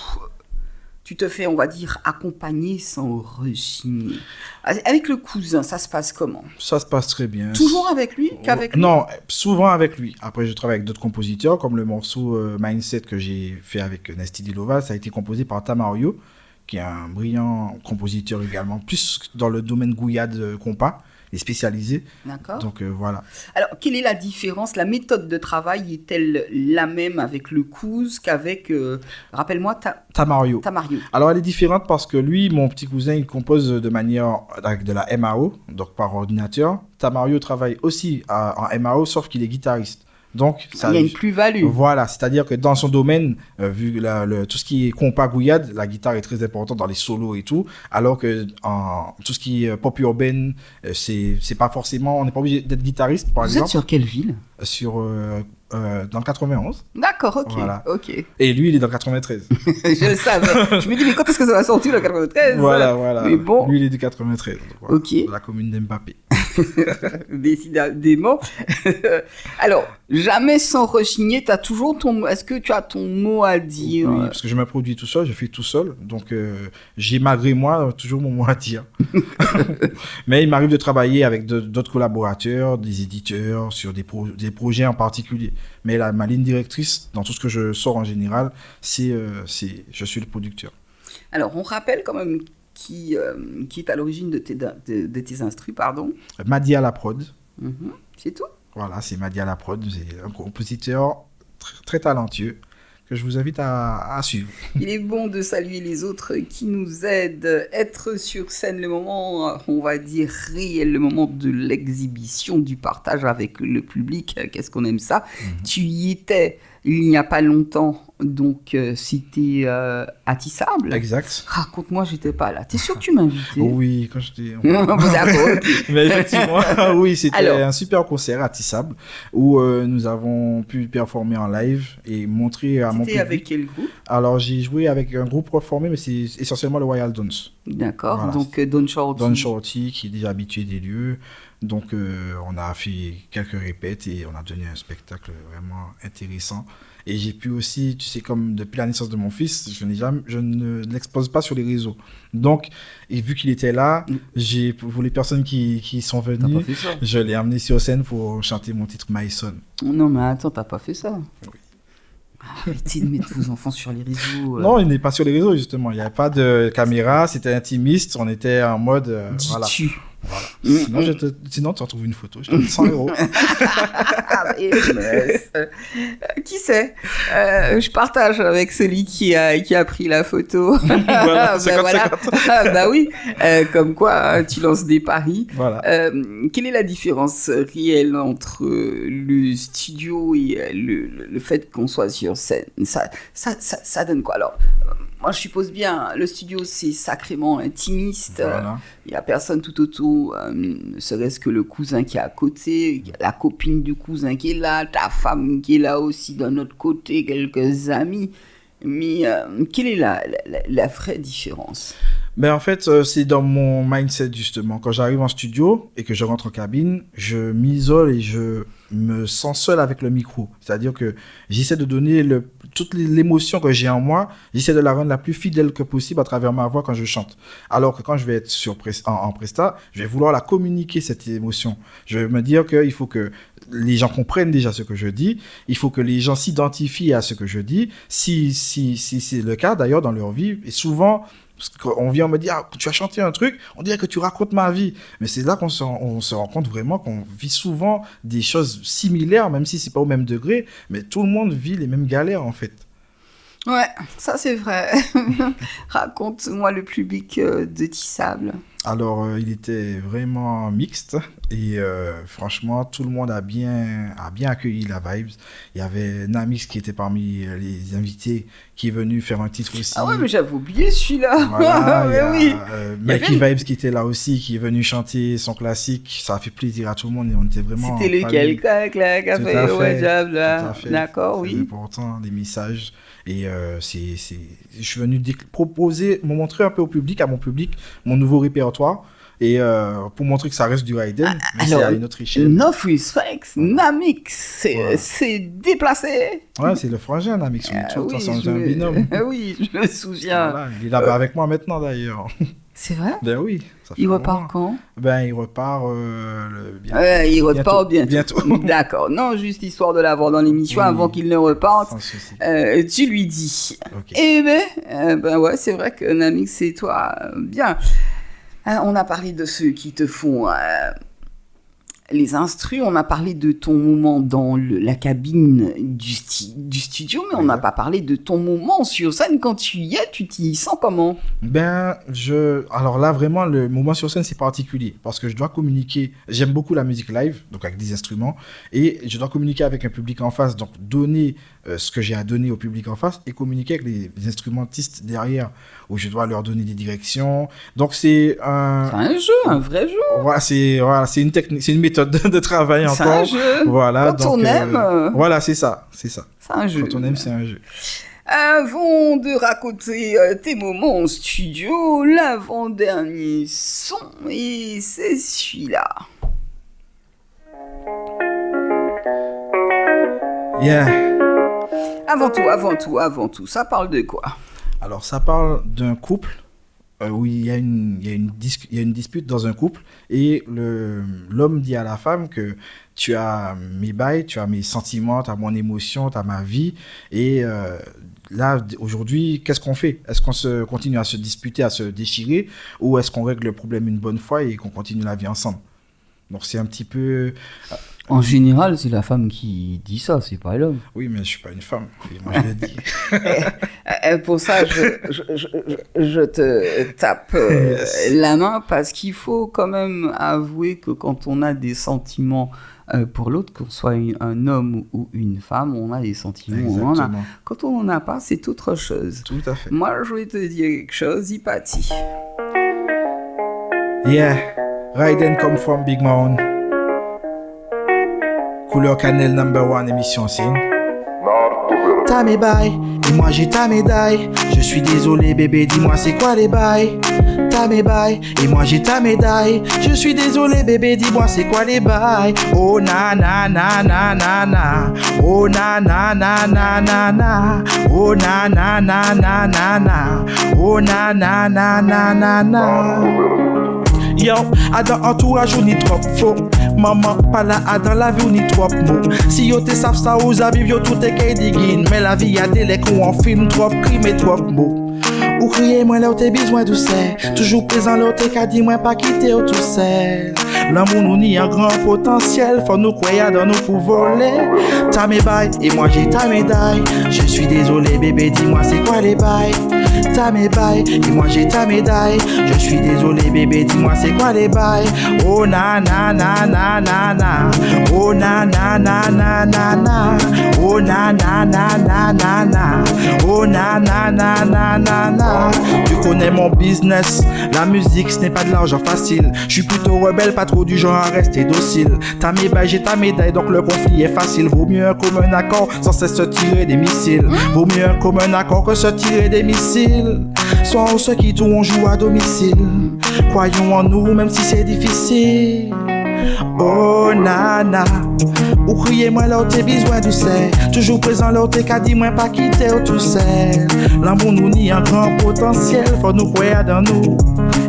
tu te fais, on va dire, accompagner sans rechigner? Avec le cousin, ça se passe comment? Ça se passe très bien. Toujours avec lui qu'avec lui? Non, souvent avec lui. Après, je travaille avec d'autres compositeurs, comme le morceau Mindset que j'ai fait avec Nesty Dilova. Ça a été composé par Tamario, qui est un brillant compositeur également, plus dans le domaine gouillade compas, et spécialisé. D'accord. Donc voilà. Alors, quelle est la différence? La méthode de travail est-elle la même avec le Kouz qu'avec, rappelle-moi, Tamario. Tamario. Alors, elle est différente parce que lui, mon petit cousin, il compose de manière avec de la MAO, donc par ordinateur. Tamario travaille aussi en MAO, sauf qu'il est guitariste. Donc, ça, il y a une plus-value. Voilà, c'est-à-dire que dans son domaine, vu tout ce qui est compas gouillade, la guitare est très importante dans les solos et tout, alors que en tout ce qui est pop urbaine, c'est pas forcément, on n'est pas obligé d'être guitariste, par exemple. Vous êtes sur quelle ville? Dans le 91. D'accord, ok. Voilà. Ok. Et lui, il est dans le 93. Je le savais. Je me dis, mais quand est-ce que ça va sortir le 93? Voilà. Mais bon. Lui, il est du 93. Donc, voilà, ok. De la commune d'Mbappé. Décidément. Alors, jamais sans rechigner, t'as toujours est-ce que tu as ton mot à dire? Oui, parce que je me produis tout seul, je fais tout seul. Donc, j'ai malgré moi toujours mon mot à dire. Mais il m'arrive de travailler avec d'autres collaborateurs, des éditeurs, sur des projets en particulier. Mais ma ligne directrice, dans tout ce que je sors en général, je suis le producteur. Alors, on rappelle quand même qui est à l'origine de tes instrus, pardon. Madi à la prod. C'est tout? Voilà, c'est Madi à la prod. C'est un compositeur très talentueux que je vous invite à suivre. Il est bon de saluer les autres qui nous aident. Être sur scène, le moment, on va dire, réel, le moment de l'exhibition, du partage avec le public. Qu'est-ce qu'on aime ça? Tu y étais il n'y a pas longtemps, donc c'était à Tissable. Exact. Raconte-moi, j'étais pas là. T'es sûr que tu m'as invité? Oui, quand j'étais... D'accord, ok. Mais effectivement, oui, c'était un super concert à Tissable où nous avons pu performer en live et montrer à mon public. C'était avec quel groupe? Alors, j'ai joué avec un groupe reformé, mais c'est essentiellement le Royal Dons. D'accord, voilà. Donc Don Shorty. Don Shorty, qui est déjà habitué des lieux. Donc, on a fait quelques répètes et on a donné un spectacle vraiment intéressant. Et j'ai pu aussi, tu sais, comme depuis la naissance de mon fils, je ne l'expose pas sur les réseaux. Donc, et vu qu'il était là, pour les personnes qui sont T'as venues, pas fait ça? je l'ai amené sur scène pour chanter mon titre Maïson. Non, mais attends, t'as pas fait ça? Oui. Arrêtez de mettre vos enfants sur les réseaux. Non, il n'est pas sur les réseaux, justement. Il n'y avait pas de caméra, c'était intimiste, on était en mode... voilà. Dis-tu. Voilà. Sinon, tu retrouves une photo, je te donne 100 €. Et je me laisse. Qui sait? Je partage avec celui qui a pris la photo. Voilà, 50-50. Bah oui. Comme quoi, tu lances des paris. Voilà. Quelle est la différence réelle entre le studio et le fait qu'on soit sur scène? Ça donne quoi? Alors, moi, je suppose bien, le studio, c'est sacrément intimiste. Voilà. Il n'y a personne tout autour, ne serait-ce que le cousin qui est à côté, la copine du cousin qui est là, ta femme qui est là aussi d'un autre côté, quelques amis. Mais quelle est la vraie différence? Mais en fait, c'est dans mon mindset, justement. Quand j'arrive en studio et que je rentre en cabine, je m'isole et je me sens seul avec le micro. C'est-à-dire que j'essaie de donner toute l'émotion que j'ai en moi, j'essaie de la rendre la plus fidèle que possible à travers ma voix quand je chante. Alors que quand je vais être en presta, je vais vouloir la communiquer, cette émotion. Je vais me dire qu'il faut que les gens comprennent déjà ce que je dis, il faut que les gens s'identifient à ce que je dis, si c'est le cas d'ailleurs dans leur vie. Et souvent, parce qu'on vient me dire, ah, tu as chanté un truc, on dirait que tu racontes ma vie. Mais c'est là qu'on se rend compte vraiment qu'on vit souvent des choses similaires, même si c'est pas au même degré, mais tout le monde vit les mêmes galères en fait. Ouais, ça c'est vrai. Raconte-moi le public de Tissable. Alors, il était vraiment mixte et franchement, tout le monde a bien accueilli la vibes. Il y avait Namix qui était parmi les invités qui est venu faire un titre aussi. Ah ouais, mais j'avais oublié celui-là. Voilà, Mais il y a, oui. Mikey Vibes qui était là aussi, qui est venu chanter son classique. Ça a fait plaisir à tout le monde et on était vraiment... C'était lequel qui a fait ouais, diable, là. D'accord, oui. C'est important, des messages. Et je suis venu montrer un peu au public, à mon public, mon nouveau répertoire. Et pour montrer que ça reste du Raiden, mais c'est à une autre échelle. Enough respect, Namix, c'est déplacé. Ouais, c'est le frangin, Namix. Oui, c'est un binôme. Oui, je me souviens. Voilà, il est là-bas avec moi maintenant d'ailleurs. C'est vrai? Ben oui. Il repart quand? Ben il repart il repart bientôt. D'accord. Non, juste histoire de l'avoir dans l'émission avant qu'il ne reparte. Sans souci. Tu lui dis. Okay. Eh ben ouais, c'est vrai que Namix, c'est toi. Bien. On a parlé de ceux qui te font les instrus, on a parlé de ton moment dans la cabine du studio, mais on n'a pas parlé de ton moment sur scène. Quand tu y es, tu t'y sens comment? Alors là, vraiment, le moment sur scène, c'est particulier parce que je dois communiquer. J'aime beaucoup la musique live, donc avec des instruments, et je dois communiquer avec un public en face, donc donner ce que j'ai à donner au public en face et communiquer avec les instrumentistes derrière, où je dois leur donner des directions. Donc c'est un jeu, un vrai jeu. C'est une technique, c'est une méthode de travail encore. C'est un jeu. Voilà, quand on aime. Voilà, c'est ça. C'est un jeu. Quand on aime, c'est un jeu. Avant de raconter tes moments en studio, l'avant-dernier son, et c'est celui-là. Yeah. Avant tout, ça parle de quoi? Alors, ça parle d'un couple où il y a une dispute dans un couple et l'homme dit à la femme que tu as mes bails, tu as mes sentiments, tu as mon émotion, tu as ma vie et là, aujourd'hui, qu'est-ce qu'on fait? Est-ce qu'on continue à se disputer, à se déchirer ou est-ce qu'on règle le problème une bonne fois et qu'on continue la vie ensemble? Donc, c'est un petit peu... En général, c'est la femme qui dit ça, c'est pas l'homme. Oui, mais je suis pas une femme. Et moi, je le dis. Pour ça, je te tape la main parce qu'il faut quand même avouer que quand on a des sentiments pour l'autre, qu'on soit un homme ou une femme, on a des sentiments. Exactement. Quand on n'en a pas, c'est autre chose. Tout à fait. Moi, je vais te dire quelque chose, Hypatie. Yeah, Raiden come from Big Mound. Couleur cannelle #1 émission signe. T'as mes bails, et moi j'ai ta médaille. Je suis désolé bébé, dis-moi c'est quoi les bails. T'as mes bails, et moi j'ai ta médaille. Je suis désolé bébé, dis-moi c'est quoi les bails. Oh na na na na na na. Oh na na na na na na. Oh na na na na na na. Oh na na na na na na. Yo, à dans entourage ou ni trop faux. Maman, pas là, à dans la vie ou ni trop mots. Si yo te savent ça, ou ça vive yo tout est qu'est digine. Mais la vie a des lecs ou en film, trop crime et trop mots. Ou crier moi là où t'es besoin douceur. Toujours présent là où t'es qu'à dire moi pas quitter ou tout seul. L'amour nous nie un grand potentiel. Faut nous croire dans nous pour voler. T'as mes bails et moi j'ai ta médaille. Je suis désolé bébé, dis-moi c'est quoi les bails. T'as mes bails et moi j'ai ta médaille. Je suis désolé bébé, dis-moi c'est quoi les bails. Oh na na na na na na. Oh na na na na na na. Oh na na na na na na. Oh na na na na na na. Tu connais mon business, la musique ce n'est pas de l'argent facile. Je suis plutôt rebelle, pas trop du genre à rester docile. T'as mes bails, j'ai ta médaille, donc le conflit est facile. Vaut mieux un commun accord sans cesse se tirer des missiles. Vaut mieux un commun accord que se tirer des missiles. Soit on se quitte ou on joue à domicile. Croyons en nous même si c'est difficile. Oh nana, ou criez-moi là où t'es besoin douceur. Toujours présent là où t'es qu'à dire moi pas quitter ou tout seul. L'amour nous nie un grand potentiel. Faut nous croire dans nous.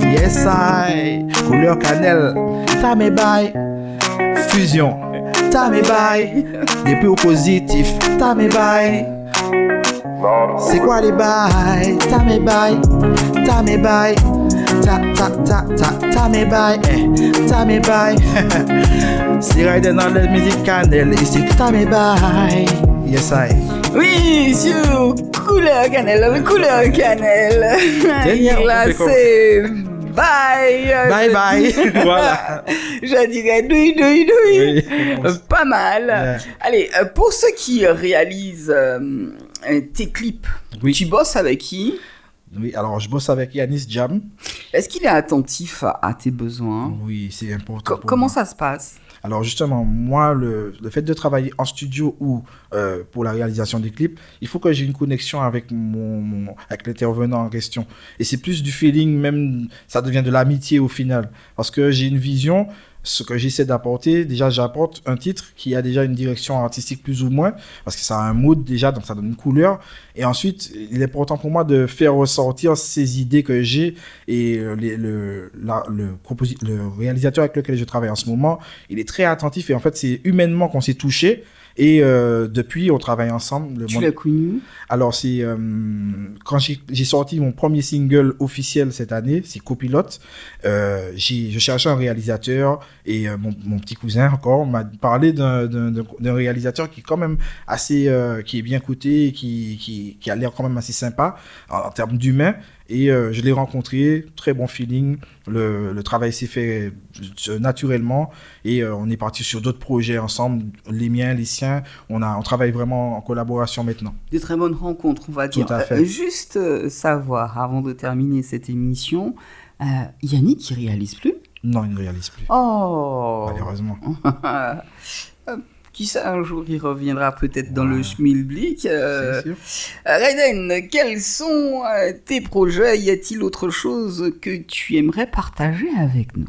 Yes I, couleur cannelle. T'as mes bails, fusion. T'as mes bails, depuis au positif. T'as mes bails. C'est quoi les bails? T'as mes bails, t'as mes bails. T'as mes bails, t'as mes bails. C'est Raiden dans la musique cannelle. Et c'est t'as mes bails. Yes I. Oui, sur couleur cannelle, couleur cannelle. Là, c'est bye. Bye bye. Voilà. Je dirais douille. Oui. Pas mal. Yeah. Allez, pour ceux qui réalisent tes clips, Oui. tu bosses avec qui? Oui, alors je bosse avec Yanis Jam. Est-ce qu'il est attentif à tes besoins? Oui, c'est important. pour Comment moi. ça se passe? Alors justement, moi, le fait de travailler en studio ou pour la réalisation des clips, il faut que j'ai une connexion avec avec l'intervenant en question. Et c'est plus du feeling, même ça devient de l'amitié au final. Parce que j'ai une vision, ce que j'essaie d'apporter, déjà j'apporte un titre qui a déjà une direction artistique plus ou moins, parce que ça a un mood déjà, donc ça donne une couleur. Et ensuite, il est important pour moi de faire ressortir ces idées que j'ai et le réalisateur avec lequel je travaille en ce moment, il est très attentif et en fait c'est humainement qu'on s'est touché. Et depuis, on travaille ensemble. Tu l'as connu? Alors, c'est quand j'ai sorti mon premier single officiel cette année, c'est Copilote. Je cherchais un réalisateur et mon petit cousin encore m'a parlé d'un réalisateur qui est quand même assez, qui est bien coté, qui a l'air quand même assez sympa en termes d'humain. Et je l'ai rencontré, très bon feeling. Le travail s'est fait naturellement et on est parti sur d'autres projets ensemble, les miens, les siens. On travaille vraiment en collaboration maintenant. De très bonnes rencontres, on va dire. Tout à fait. Juste savoir, avant de terminer cette émission, Yannick, il réalise plus? Non, il ne réalise plus. Oh. Malheureusement. Qui sait, un jour il reviendra peut-être dans le schmilblick. C'est sûr. Raiden, quels sont tes projets? Y a-t-il autre chose que tu aimerais partager avec nous?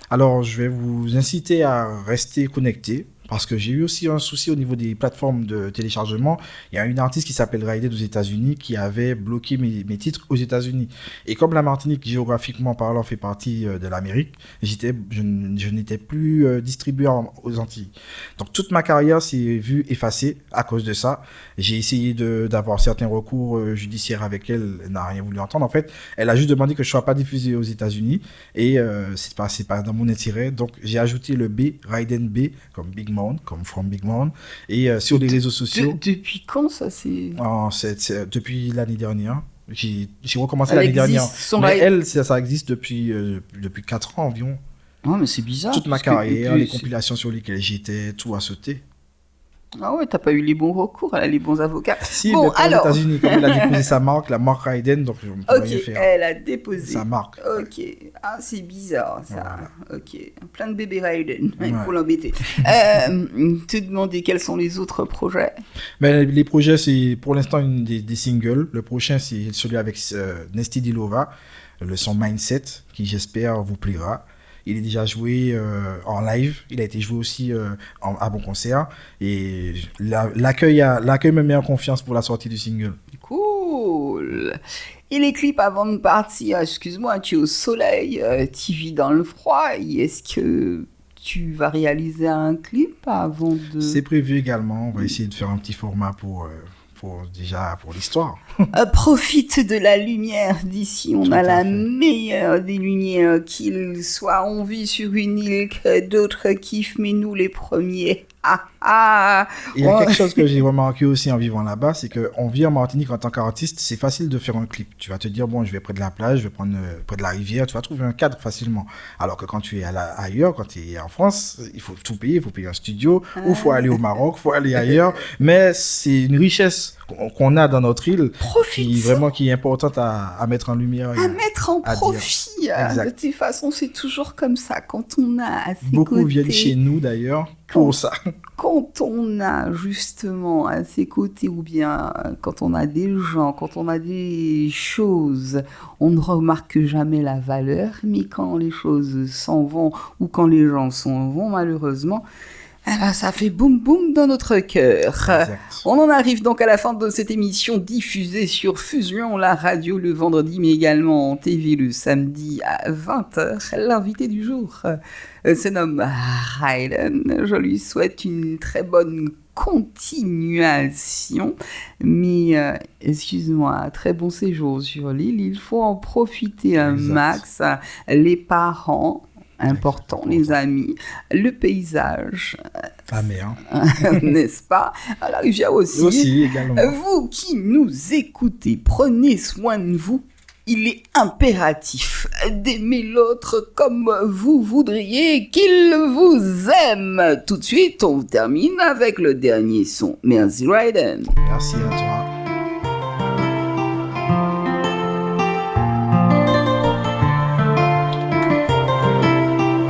Alors, je vais vous inciter à rester connectés. Parce que j'ai eu aussi un souci au niveau des plateformes de téléchargement. Il y a une artiste qui s'appelle Raiden aux États-Unis qui avait bloqué mes titres aux États-Unis. Et comme la Martinique, géographiquement parlant, fait partie de l'Amérique, je n'étais plus distribué aux Antilles. Donc toute ma carrière s'est vue effacée à cause de ça. J'ai essayé d'avoir certains recours judiciaires avec elle. Elle n'a rien voulu entendre. En fait, elle a juste demandé que je ne sois pas diffusé aux États-Unis. Et c'est pas dans mon intérêt. Donc j'ai ajouté le B, Raiden B, comme Big Mound, comme From Big Mound, et sur les réseaux sociaux. Depuis quand ça c'est Depuis l'année dernière. J'ai recommencé Elle l'année dernière. existe, Mais elle, ça existe depuis 4 ans environ. Non, mais c'est bizarre. Toute ma parce que- carrière, et puis, les compilations sur lesquelles j'étais, tout a sauté. Ah ouais, t'as pas eu les bons recours, les bons avocats. Si, bon, mais pas alors... aux États-Unis, comme elle a déposé sa marque, la marque Raiden, donc je ne peux rien Ok, faire. elle a déposé. Sa marque. Ok, ah c'est bizarre ça. Voilà. Ok, plein de bébés Raiden Ouais. pour l'embêter. Te demander quels sont les autres projets. Mais les projets, c'est pour l'instant des singles. Le prochain, c'est celui avec Nesty Dilova, le son Mindset, qui j'espère vous plaira. Il est déjà joué en live, il a été joué aussi à Bon Concert. Et l'accueil me met en confiance pour la sortie du single. Cool. Et les clips avant de partir, excuse-moi, tu es au soleil, tu vis dans le froid. Est-ce que tu vas réaliser un clip avant de... C'est prévu également, on va essayer de faire un petit format pour l'histoire. Profite de la lumière d'ici, on Tout a à la fait. meilleure des lumières, qu'il soit on vit sur une île que d'autres kiffent, mais nous les premiers. Il y a Ouais. quelque chose que j'ai remarqué aussi en vivant là-bas, c'est qu'on vit en Martinique en tant qu'artiste, c'est facile de faire un clip. Tu vas te dire, bon, je vais près de la plage, je vais prendre près de la rivière, tu vas trouver un cadre facilement. Alors que quand tu es ailleurs, quand tu es en France, il faut tout payer, il faut payer un studio, ou il faut aller au Maroc, il faut aller ailleurs. Mais c'est une richesse qu'on a dans notre île qui est importante à mettre en lumière. À mettre en à dire. profit. Exact. De toute façon, c'est toujours comme ça. Quand on a à ses Beaucoup côtés... viennent chez nous d'ailleurs pour ça. Quand on a justement à ses côtés, ou bien quand on a des gens, quand on a des choses, on ne remarque jamais la valeur, mais quand les choses s'en vont ou quand les gens s'en vont, malheureusement, eh ben, ça fait boum boum dans notre cœur. Exact. On en arrive donc à la fin de cette émission diffusée sur Fusion, la radio le vendredi, mais également en TV le samedi à 20h. L'invité du jour se nomme Raiden. Je lui souhaite une très bonne continuation, mais excuse-moi, très bon séjour sur l'île. Il faut en profiter un Exact. max. Les parents, important, les amis, le paysage, La mer. n'est-ce pas? À la rivière aussi. Aussi également. Vous qui nous écoutez, prenez soin de vous. Il est impératif d'aimer l'autre comme vous voudriez qu'il vous aime. Tout de suite, on termine avec le dernier son. Merci Raiden. Merci à toi.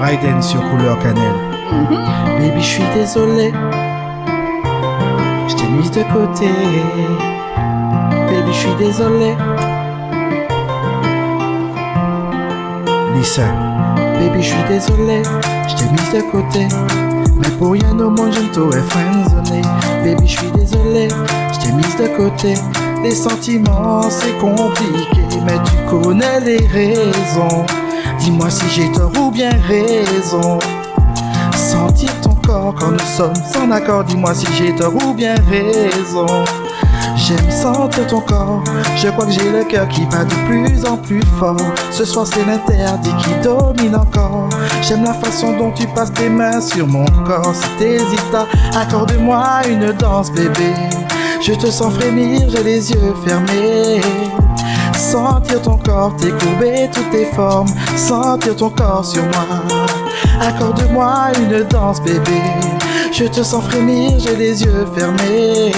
Raiden sur couleur cannelle. Baby, je suis désolé. Je t'ai mise de côté. Baby, je suis désolé. Listen. Baby, je suis désolé. Je t'ai mise de côté. Mais pour rien au monde, je ne t'aurais friendzonné. Baby, je suis désolé. Je t'ai mise de côté. Les sentiments, c'est compliqué. Mais tu connais les raisons. Dis-moi si j'ai tort ou bien raison. Sentir ton corps quand nous sommes en accord. Dis-moi si j'ai tort ou bien raison. J'aime sentir ton corps. Je crois que j'ai le cœur qui bat de plus en plus fort. Ce soir c'est l'interdit qui domine encore. J'aime la façon dont tu passes tes mains sur mon corps. Si t'hésites, accorde-moi une danse bébé. Je te sens frémir, j'ai les yeux fermés. Sentir ton corps, tes courbes et toutes tes formes. Sentir ton corps sur moi. Accorde-moi une danse bébé. Je te sens frémir, j'ai les yeux fermés.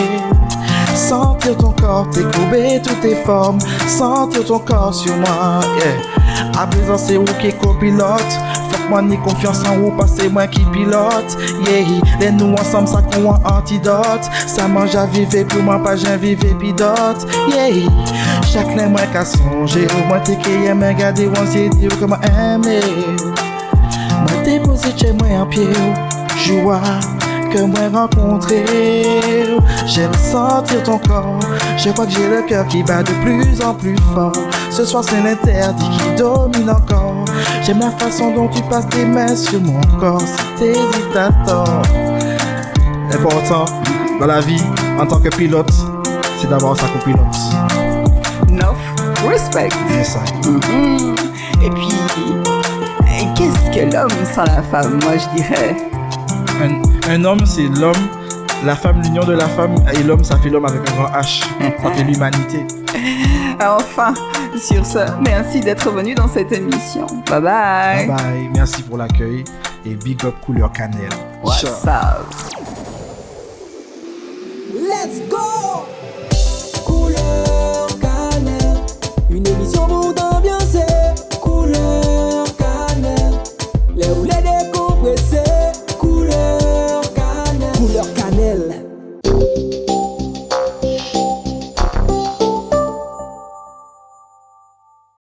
Sentir ton corps, tes courbes et toutes tes formes. Sentir ton corps sur moi, yeah. À présent c'est vous qui copilote. Fuck moi ni confiance en vous, parce que c'est moi qui pilote, yeah. Les nous ensemble ça qu'on a antidote. Ça mange à vivre pour moi pas j'en vivre pidote, yeah. Chaque l'un moi qu'à songer. Au moins t'es qui aime regarder on s'est dit comment aimer. Moi déposé chez moi en pied. Joie que moi rencontrer. J'aime sentir ton corps. Je crois que j'ai le cœur qui bat de plus en plus fort. Ce soir c'est l'interdit qui domine encore. J'aime la façon dont tu passes tes mains sur mon corps. Si t'hésites, attends. L'important dans la vie en tant que pilote, c'est d'avoir sa copilote. Enough respect. C'est ça. Et puis, qu'est-ce que l'homme sans la femme? Moi je dirais. Un homme, c'est l'homme. La femme, l'union de la femme et l'homme, ça fait l'homme avec un grand H. Ça fait l'humanité. Enfin, sur ce, merci d'être venu dans cette émission. Bye bye. Bye bye. Merci pour l'accueil. Et big up couleur cannelle. What's Ciao. up? let's go. Couleur cannelle, une émission pour danser.